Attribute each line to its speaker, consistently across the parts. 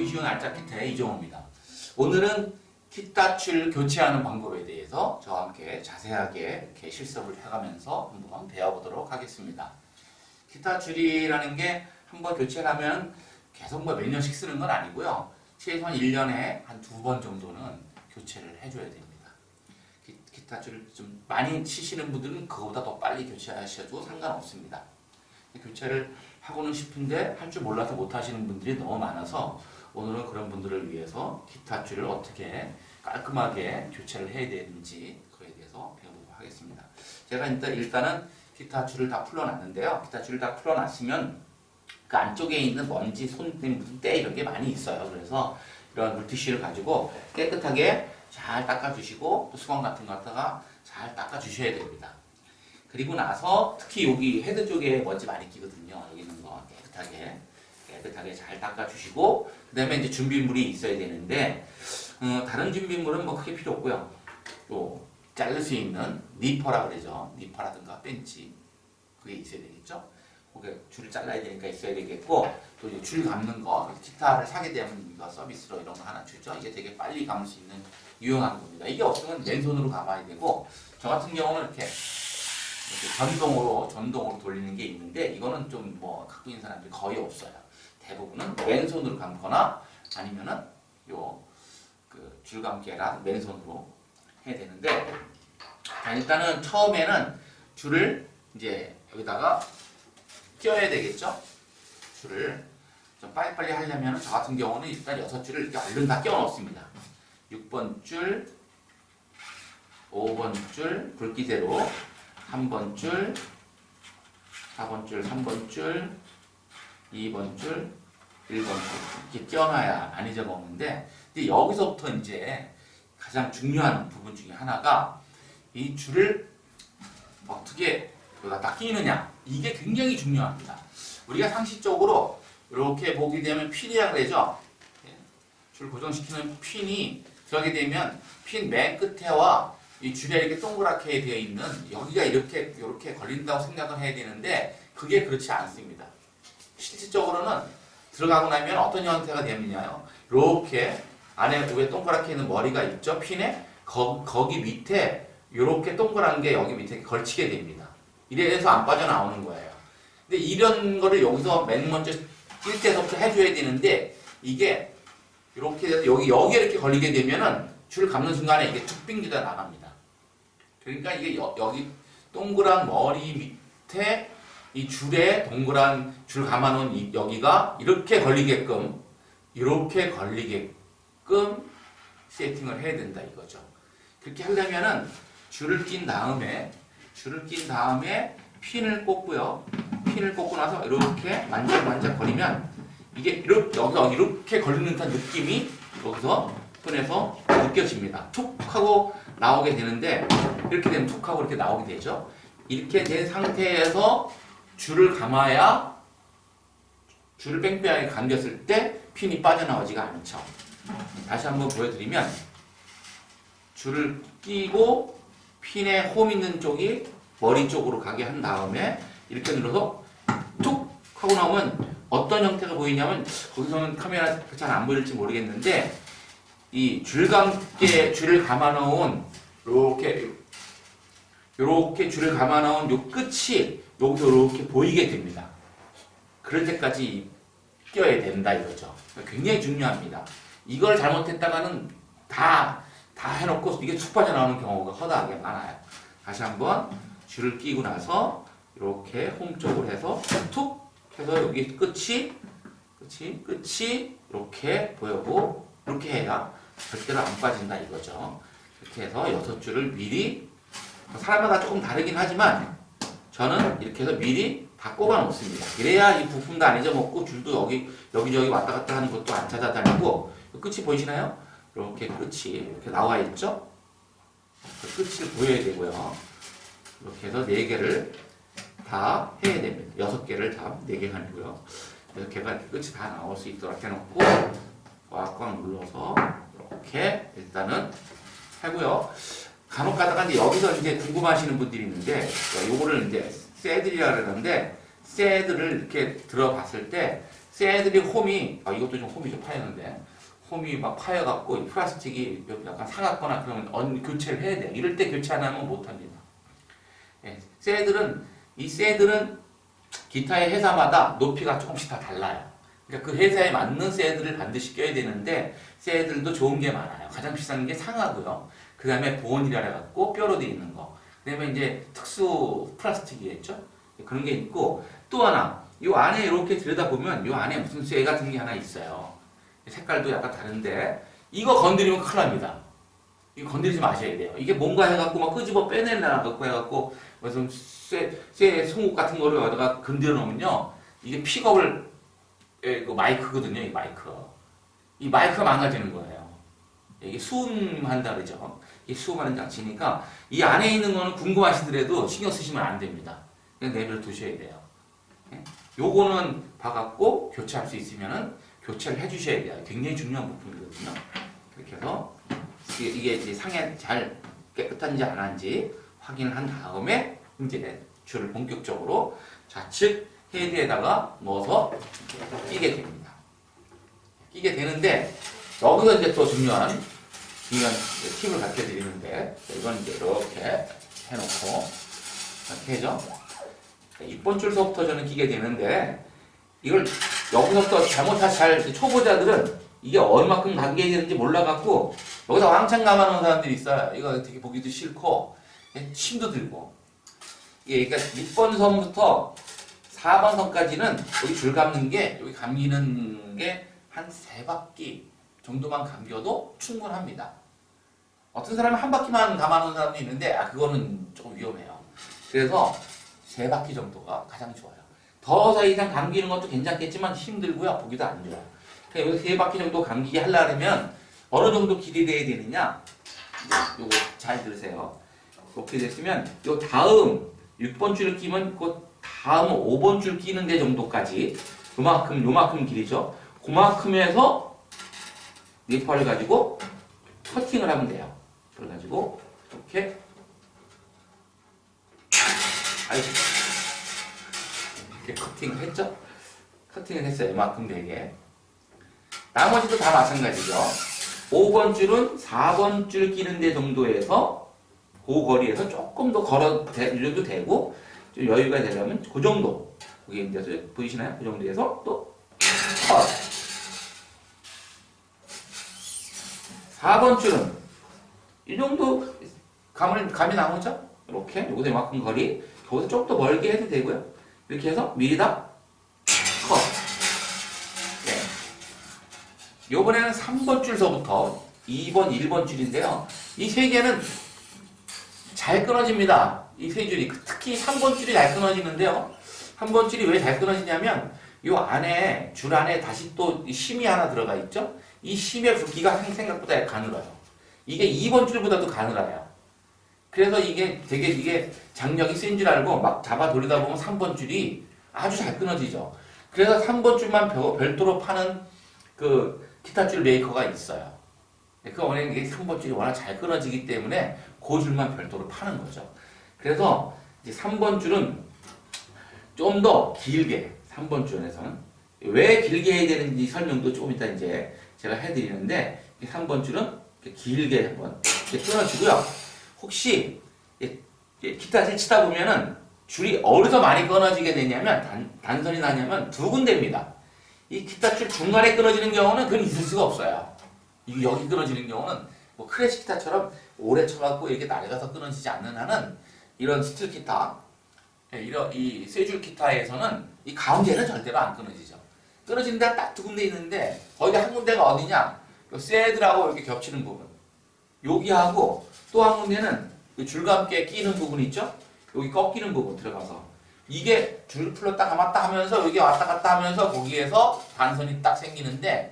Speaker 1: 배우기 쉬운 알짜 키타의 이종호입니다. 오늘은 키타 줄 교체하는 방법에 대해서 저와 함께 자세하게 이렇게 실습을 해가면서 한번 배워보도록 하겠습니다. 키타 줄이라는 게 한번 교체를 하면 계속 몇 년씩 쓰는 건 아니고요. 최소한 1년에 한 2번 정도는 교체를 해줘야 됩니다. 기타 줄을 좀 많이 치시는 분들은 그거보다 더 빨리 교체하셔도 상관없습니다. 교체를 하고는 싶은데 할 줄 몰라서 못 하시는 분들이 너무 많아서 오늘은 그런 분들을 위해서 기타 줄을 어떻게 깔끔하게 교체를 해야 되는지 그에 대해서 배워보도록 하겠습니다. 제가 일단은 기타 줄을 다 풀어놨는데요. 기타 줄을 다 풀어놨으면 그 안쪽에 있는 먼지, 손, 때 이런 게 많이 있어요. 그래서 이런 물티슈를 가지고 깨끗하게 잘 닦아주시고 또 수건 같은 거 갖다가 잘 닦아주셔야 됩니다. 그리고 나서 특히 여기 헤드 쪽에 먼지 많이 끼거든요. 여기 있는 거 깨끗하게 잘 닦아주시고 그 다음에 이제 준비물이 있어야 되는데 다른 준비물은 뭐 크게 필요 없고요. 또 자를 수 있는 니퍼라 그러죠. 니퍼라든가 벤치 그게 있어야 되겠죠. 거기에 줄을 잘라야 되니까 있어야 되겠고 또 이제 줄 감는 거 기타를 사게 되면 이거 서비스로 이런 거 하나 주죠. 이게 되게 빨리 감을 수 있는 유용한 겁니다. 이게 없으면 맨손으로 감아야 되고 저 같은 경우는 이렇게 전동으로 돌리는 게 있는데 이거는 좀 뭐 갖고 있는 사람들이 거의 없어요. 대부분은 맨손으로 감거나 아니면은 그 줄감개랑 맨손으로 해야 되는데 자, 일단은 처음에는 줄을 이제 여기다가 껴야 되겠죠? 줄을 좀 빨리빨리 하려면 저 같은 경우는 일단 6줄을 이렇게 얼른 다 껴 넣습니다. 6번 줄, 5번 줄, 굵기대로 3번 줄, 4번 줄, 3번 줄, 2번 줄, 1번 줄 이렇게 껴놔야 안 잊어먹는데 근데 여기서부터 이제 가장 중요한 부분 중에 하나가 이 줄을 어떻게 여기다 끼느냐 이게 굉장히 중요합니다. 우리가 상식적으로 이렇게 보게 되면 핀이라고 그러죠. 줄 고정시키는 핀이 들어가게 되면 핀 맨 끝에와 이 줄에 이렇게 동그랗게 되어 있는 여기가 이렇게 걸린다고 생각을 해야 되는데 그게 그렇지 않습니다. 실질적으로는 들어가고 나면 어떤 형태가 되느냐요. 이렇게 안에 왜 동그랗게 있는 머리가 있죠. 핀에 거기 밑에 이렇게 동그란 게 여기 밑에 걸치게 됩니다. 이래서 안 빠져나오는 거예요. 근데 이런 거를 여기서 맨 먼저 낄 때부터 해줘야 되는데 이게 이렇게 해서 여기에 이렇게 걸리게 되면은 줄 감는 순간에 이게 툭 빙기다 나갑니다. 그러니까 이게 여기 동그란 머리 밑에 이 줄에 동그란 줄 감아놓은 여기가 이렇게 걸리게끔 세팅을 해야 된다 이거죠. 그렇게 하려면은 줄을 낀 다음에 핀을 꽂고요. 핀을 꽂고 나서 이렇게 만작만작 거리면 이게 이렇게 걸리는 듯한 느낌이 여기서 손에서 느껴집니다. 툭 하고 나오게 되는데 이렇게 되면 툭 하고 이렇게 나오게 되죠. 이렇게 된 상태에서 줄을 감아야 줄을 뺑뺑하게 감겼을 때 핀이 빠져나오지가 않죠. 다시 한번 보여드리면 줄을 끼고 핀에 홈 있는 쪽이 머리 쪽으로 가게 한 다음에 이렇게 눌러서 툭 하고 나오면 어떤 형태가 보이냐면 거기서는 카메라 잘 안 보일지 모르겠는데 이 줄을 감아놓은 이렇게 줄을 감아놓은 요 끝이 여기서 이렇게 보이게 됩니다. 그럴 때까지 껴야 된다 이거죠. 굉장히 중요합니다. 이걸 잘못했다가는 다 해놓고 이게 툭 빠져나오는 경우가 허다하게 많아요. 다시 한번 줄을 끼고 나서 이렇게 홈 쪽으로 해서 툭 해서 여기 끝이 이렇게 보이고 이렇게 해야 절대로 안 빠진다 이거죠. 이렇게 해서 6줄을 미리 사람마다 조금 다르긴 하지만 저는 이렇게 해서 미리 다 꼽아 놓습니다. 그래야 이 부품도 안 잊어먹고 줄도 여기저기 왔다 갔다 하는 것도 안 찾아다니고 끝이 보이시나요? 이렇게 끝이 이렇게 나와 있죠? 그 끝을 보여야 되고요. 이렇게 해서 4개를 다 해야 됩니다. 6개를 다 4개가 아니고요. 6개가 끝이 다 나올 수 있도록 해놓고 꽉꽉 눌러서 이렇게 일단은 하고요. 간혹 가다가 이제 여기서 이제 궁금하시는 분들이 있는데 요거를 이제 새들이라 그러는데 새들을 이렇게 들어봤을 때 쇠들이 홈이 이것도 좀 홈이 좀 파였는데 홈이 막 파여갖고 이 플라스틱이 약간 상하거나 그러면 교체를 해야 돼요. 이럴 때 교체 안 하면 못합니다. 예, 쇠들은 기타의 회사마다 높이가 조금씩 다 달라요. 그러니까 그 회사에 맞는 쇠들을 반드시 껴야 되는데 쇠들도 좋은 게 많아요. 가장 비싼 게 상하고요. 그 다음에 보온이라 해갖고 뼈로 되어 있는 거. 그 다음에 이제 특수 플라스틱이겠죠. 그런 게 있고 또 하나 이 안에 이렇게 들여다보면 이 안에 무슨 쇠 같은 게 하나 있어요. 색깔도 약간 다른데 이거 건드리면 큰일 납니다. 이거 건드리지 마셔야 돼요. 이게 뭔가 해갖고 막 끄집어 빼내려 갖고 해갖고 무슨 쇠 송곳 같은 거를 여기다가 건드려 놓으면요. 이게 픽업을 그 마이크거든요. 이 마이크. 이 마이크가 망가지는 거예요. 이게 수음한다 그러죠. 이 수음하는 장치니까 이 안에 있는 거는 궁금하시더라도 신경 쓰시면 안 됩니다. 그냥 내버려 두셔야 돼요. 요거는 봐갖고 교체할 수 있으면은 교체를 해주셔야 돼요. 굉장히 중요한 부품이거든요. 이렇게 해서 이게 이제 상에 잘 깨끗한지 안 한지 확인을 한 다음에 이제 줄을 본격적으로 좌측 헤드에다가 넣어서 끼게 됩니다. 끼게 되는데 여기서 이제 또 중요한 팁을 가르쳐 드리는데 이건 이제 이렇게 해놓고 이렇게 해죠. 6번 줄서부터 저는 끼게 되는데 이걸 여기서부터 초보자들은 이게 얼마큼 감겨야 되는지 몰라갖고 여기서 왕창 감아놓은 사람들이 있어요. 이거 되게 보기도 싫고 힘도 들고 그러니까 6번 선부터 4번 선까지는 여기 줄 감는 게 여기 감기는 게 한 3바퀴 정도만 감겨도 충분합니다. 어떤 사람은 한 바퀴만 감아놓은 사람도 있는데 그거는 조금 위험해요. 그래서 3바퀴 정도가 가장 좋아요. 더 이상 감기는 것도 괜찮겠지만 힘들고요. 보기도 안 좋아요. 그러니까 여기 3바퀴 정도 감기게 하려면 어느 정도 길이 돼야 되느냐? 요거 잘 들으세요. 이렇게 됐으면 요 다음 6번 줄을 끼면 그 다음 5번 줄 끼는 데 정도까지 요만큼 길이죠. 그만큼에서 니퍼를 가지고 커팅을 하면 돼요. 그래가지고 이렇게 이렇게 커팅을 했죠? 커팅을 했어요. 이만큼 되게. 나머지도 다 마찬가지죠. 5번 줄은 4번 줄 끼는 데 정도에서 그 거리에서 조금 더 걸어도 되고 좀 여유가 되려면 그 정도. 그게 이제 보이시나요? 그 정도에서 또 컷. 4번 줄은 이 정도 감이 나오죠? 이렇게 요거도 이만큼 거리 거기서 조금 더 멀게 해도 되고요. 이렇게 해서 밀다 컷. 네. 요번에는 3번 줄서부터 2번, 1번 줄인데요. 이 세 개는 잘 끊어집니다. 이 세 줄이 특히 3번 줄이 잘 끊어지는데요. 3번 줄이 왜 잘 끊어지냐면 요 안에 줄 안에 다시 또 심이 하나 들어가 있죠. 이 심의 굵기가 생각보다 가늘어요. 이게 2번 줄보다도 가늘어요. 그래서 이게 되게 장력이 센 줄 알고 막 잡아 돌리다 보면 3번 줄이 아주 잘 끊어지죠. 그래서 3번 줄만 별도로 파는 그 기타 줄 메이커가 있어요. 그 원래 이게 3번 줄이 워낙 잘 끊어지기 때문에 그 줄만 별도로 파는 거죠. 그래서 이제 3번 줄은 좀 더 길게 3번 줄에서는 왜 길게 해야 되는지 설명도 조금 이따 이제 제가 해드리는데 3번 줄은 길게 한번 끊어주고요. 혹시 기타를 치다 보면은 줄이 어디서 많이 끊어지게 되냐면 단선이 나냐면 두 군데입니다. 이 기타 줄 중간에 끊어지는 경우는 그건 있을 수가 없어요. 여기 끊어지는 경우는 뭐 클래식 기타처럼 오래 쳐갖고 이렇게 낡아서 끊어지지 않는 한은 이런 스틸 기타, 이 쇠줄 기타에서는 이 가운데는 절대로 안 끊어지죠. 끊어지는 데가 딱 두 군데 있는데 거기가 한 군데가 어디냐? 쇠들하고 이렇게 겹치는 부분. 여기하고 또 한 군데는 줄과 함께 끼는 부분 있죠? 여기 꺾이는 부분 들어가서 이게 줄 풀었다 감았다 하면서 여기 왔다 갔다 하면서 거기에서 단선이 딱 생기는데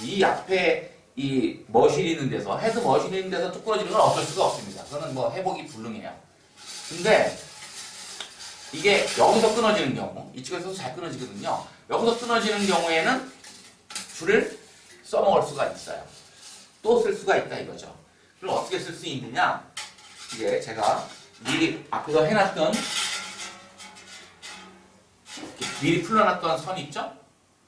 Speaker 1: 이 앞에 이 머신 있는 데서 헤드 머신 있는 데서 뚝 끊어지는 건 어쩔 수가 없습니다. 그거는 뭐 회복이 불능해요. 근데 이게 여기서 끊어지는 경우 이쪽에서도 잘 끊어지거든요. 여기서 끊어지는 경우에는 줄을 써먹을 수가 있어요. 또 쓸 수가 있다 이거죠. 그럼 어떻게 쓸 수 있느냐? 이게 제가 미리 앞에서 해놨던 미리 풀어놨던 선 있죠?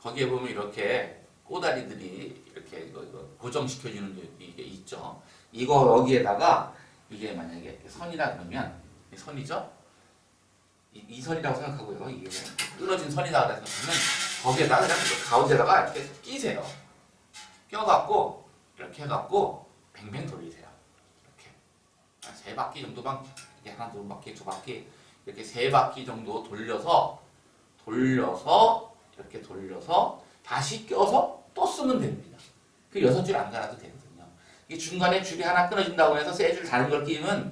Speaker 1: 거기에 보면 이렇게 꼬다리들이 이렇게 이거 고정시켜주는 이게 있죠. 이거 여기에다가 이게 만약에 선이라 그러면 이 선이죠. 이 선이라고 생각하고요. 이게 끊어진 선이다 그래서 그러면 거기에다가 그냥 가운데다가 이렇게 끼세요. 껴갖고 이렇게 해갖고 뱅뱅 돌리세요. 이렇게 세 바퀴 정도만 이렇게 하나 두 바퀴 두 바퀴 이렇게 세 바퀴 정도 돌려서 이렇게 돌려서 다시 껴서 또 쓰면 됩니다. 그 6줄 안 갈아도 되거든요. 이게 중간에 줄이 하나 끊어진다고 해서 세 줄 다른 걸 끼면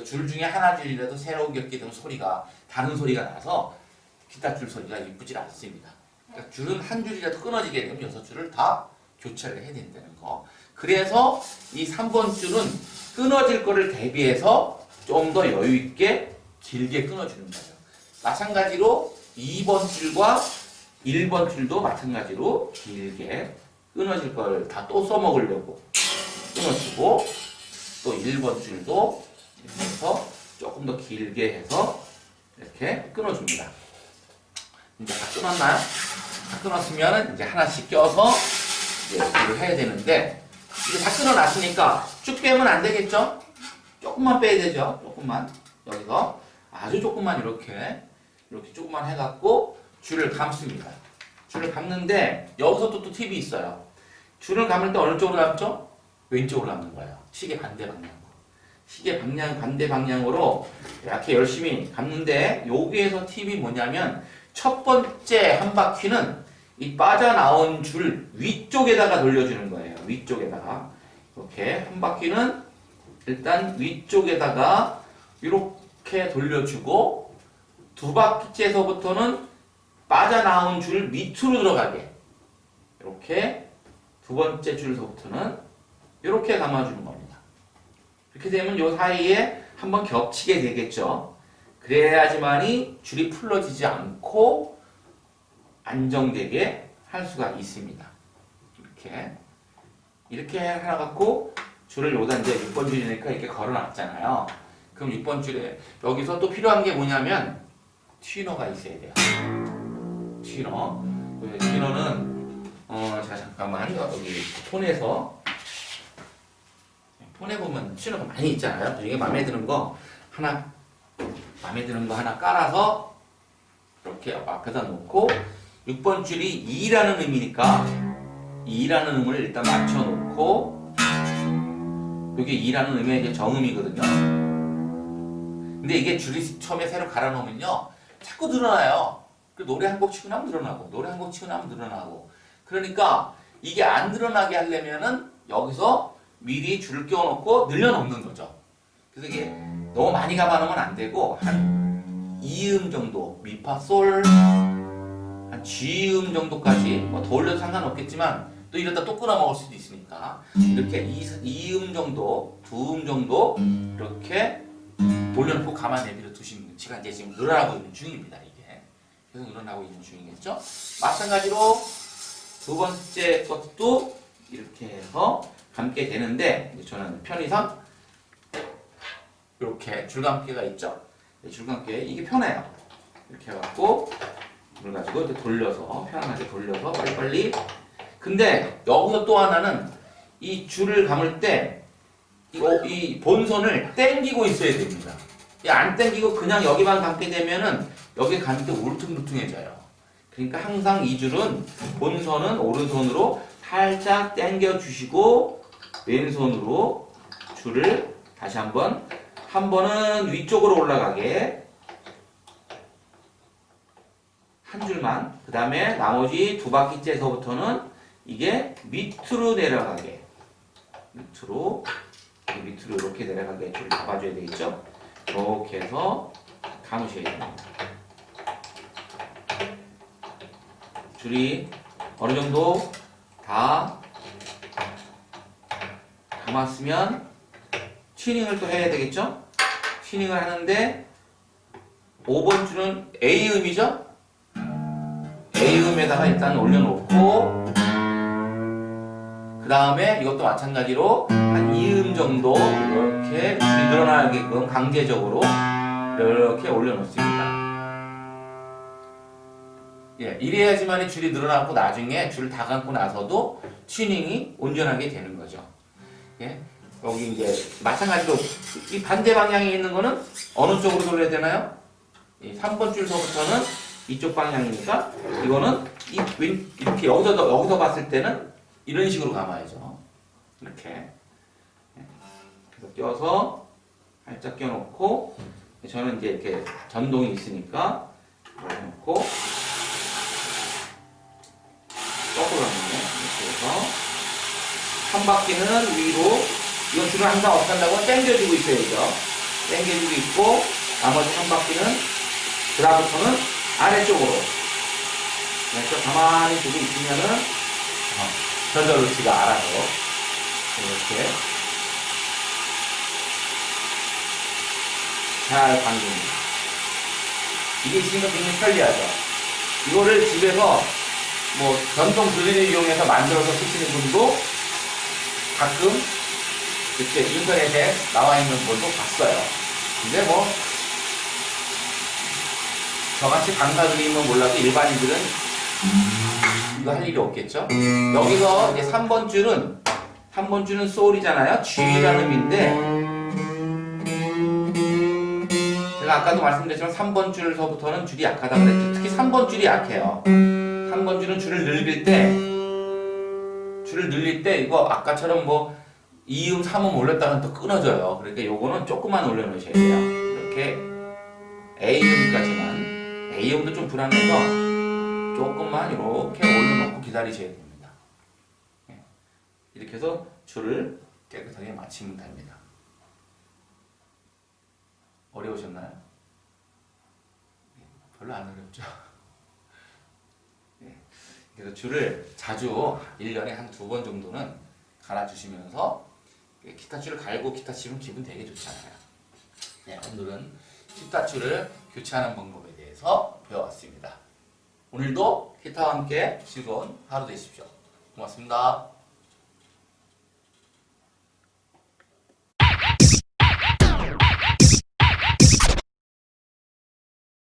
Speaker 1: 줄 중에 하나 줄이라도 새로운 끼면 소리가 다른 소리가 나서 기타 줄 소리가 이쁘질 않습니다. 그러니까 줄은 한 줄이라도 끊어지게 되면 6줄을 다 교체를 해야 된다는 거. 그래서 이 3번 줄은 끊어질 거를 대비해서 좀 더 여유 있게 길게 끊어주는 거예요. 마찬가지로 2번 줄과 1번 줄도 마찬가지로 길게 끊어질 걸 다 또 써먹으려고 끊어주고 또 1번 줄도 이렇게 해서 조금 더 길게 해서 이렇게 끊어줍니다. 이제 다 끊었나요? 다 끊었으면 이제 하나씩 껴서 이제 이걸 해야 되는데 이제 다 끊어놨으니까 쭉 빼면 안 되겠죠? 조금만 빼야 되죠? 조금만 여기서 아주 조금만 이렇게 조금만 해갖고 줄을 감습니다. 줄을 감는데 여기서 또 팁이 있어요. 줄을 감을 때 어느 쪽으로 감죠? 왼쪽으로 감는 거예요. 시계 반대 방향으로. 시계 반대 방향으로 이렇게 열심히 감는데 여기에서 팁이 뭐냐면 첫 번째 한 바퀴는 이 빠져나온 줄 위쪽에다가 돌려주는 거예요. 위쪽에다가 이렇게 한 바퀴는 일단 위쪽에다가 이렇게 돌려주고 두 바퀴째서부터는 빠져나온 줄 밑으로 들어가게 이렇게 두 번째 줄서부터는 이렇게 감아주는 겁니다. 이렇게 되면 이 사이에 한번 겹치게 되겠죠. 그래야지만이 줄이 풀러지지 않고 안정되게 할 수가 있습니다. 이렇게 해갖고 줄을 여기다 이제 6번 줄이니까 이렇게 걸어놨잖아요. 그럼 6번 줄에 여기서 또 필요한 게 뭐냐면 튜너가 있어야 돼요. 튜너. 튜너는 제가 잠깐만 여기 폰에 보면 튜너가 많이 있잖아요. 이게 마음에 드는 거 하나 깔아서 이렇게 앞에다 놓고 6번 줄이 2라는 의미니까 2라는 음을 일단 맞춰놓고 여기 2라는 의미의 이제 정음이거든요. 근데 이게 줄이 처음에 새로 갈아놓으면요 자꾸 늘어나요. 그 노래 한 곡 치고 나면 늘어나고 노래 한 곡 치고 나면 늘어나고 그러니까 이게 안 늘어나게 하려면은 여기서 미리 줄을 끼워놓고 늘려놓는 거죠. 그래서 이게 너무 많이 감아놓으면 안 되고 한 2음 정도 미파솔 한 G음 정도까지 뭐 더 올려도 상관없겠지만 또 이러다 또 끊어 먹을 수도 있으니까 이렇게 2음 정도 2음 정도 이렇게 올려놓고 가만 내버려 두시면 제가 이제 지금 늘어나고 있는 중입니다. 이게 계속 늘어나고 있는 중이겠죠. 마찬가지로 두 번째 것도 이렇게 해서 감게 되는데 저는 편의상 이렇게 줄감기가 있죠. 줄감기 이게 편해요. 이렇게 해갖고 이걸 가지고 이렇게 돌려서 편안하게 돌려서 빨리빨리. 근데 여기서 또 하나는 이 줄을 감을 때 이 본선을 당기고 있어야 됩니다. 안 당기고 그냥 여기만 감게 되면은 여기 감을 때 울퉁불퉁해져요. 그러니까 항상 이 줄은 본선은 오른손으로 살짝 당겨 주시고 왼손으로 줄을 다시 한 번은 위쪽으로 올라가게 한 줄만, 그 다음에 나머지 두 바퀴째서부터는 이게 밑으로 내려가게 밑으로 이렇게 내려가게 줄을 잡아줘야 되겠죠. 이렇게 해서 감으셔야 됩니다. 줄이 어느 정도 다 감았으면 튜닝을 또 해야 되겠죠. 튜닝을 하는데 5번 줄은 A음이죠. A음에다가 일단 올려놓고 그 다음에 이것도 마찬가지로 한 2음 정도 이렇게 줄이 늘어나게끔 강제적으로 이렇게 올려놓습니다. 예, 이래야지만 줄이 늘어나고 나중에 줄을 다 감고 나서도 튜닝이 온전하게 되는 거죠. 예, 여기 이제 마찬가지로 이 반대 방향에 있는 거는 어느 쪽으로 돌려야 되나요? 이 3번 줄서부터는 이쪽 방향이니까 이거는 이렇게 여기서 봤을 때는 이런 식으로 감아야죠. 이렇게. 예, 그래서 껴서 살짝 껴놓고 저는 이제 이렇게 전동이 있으니까 이렇게 놓고 거꾸로 가면요. 이렇게 해서 한 바퀴는 위로 이건 줄을 항상 어떻게 한다고 당겨주고 있어야죠. 당겨주고 있고 나머지 한 바퀴는 그다음부터는 아래쪽으로 그래서 가만히 두고 있으면은 저절로 지가 알아서 이렇게 잘 당깁니다. 이게 있으니까 굉장히 편리하죠. 이거를 집에서 뭐 전동 드릴을 이용해서 만들어서 쓰시는 분도 가끔 이렇게 인터넷에 나와 있는 분도 봤어요. 근데 뭐 저같이 강사들이면 몰라도 일반인들은 이거 할 일이 없겠죠. 여기서 이제 3번 줄은 소울이잖아요. G라는 의미인데 제가 아까도 말씀드렸지만 3번 줄서부터는 줄이 약하다고 그랬죠. 특히 3번 줄이 약해요. 3번 줄은 줄을 늘릴 때 이거 아까처럼 뭐 2음, 3음 올렸다가는 또 끊어져요. 그러니까 요거는 조금만 올려놓으셔야 돼요. 이렇게 A음까지만. A음도 좀 불안해서 조금만 이렇게 올려놓고 기다리셔야 됩니다. 이렇게 해서 줄을 깨끗하게 맞추면 됩니다. 어려우셨나요? 별로 안 어렵죠? 그래서 줄을 자주 1년에 한 2번 정도는 갈아주시면서 기타 줄을 갈고 기타 치면 기분 되게 좋잖아요. 네, 오늘은 기타 줄을 교체하는 방법에 대해서 배워왔습니다. 오늘도 기타와 함께 즐거운 하루 되십시오. 고맙습니다.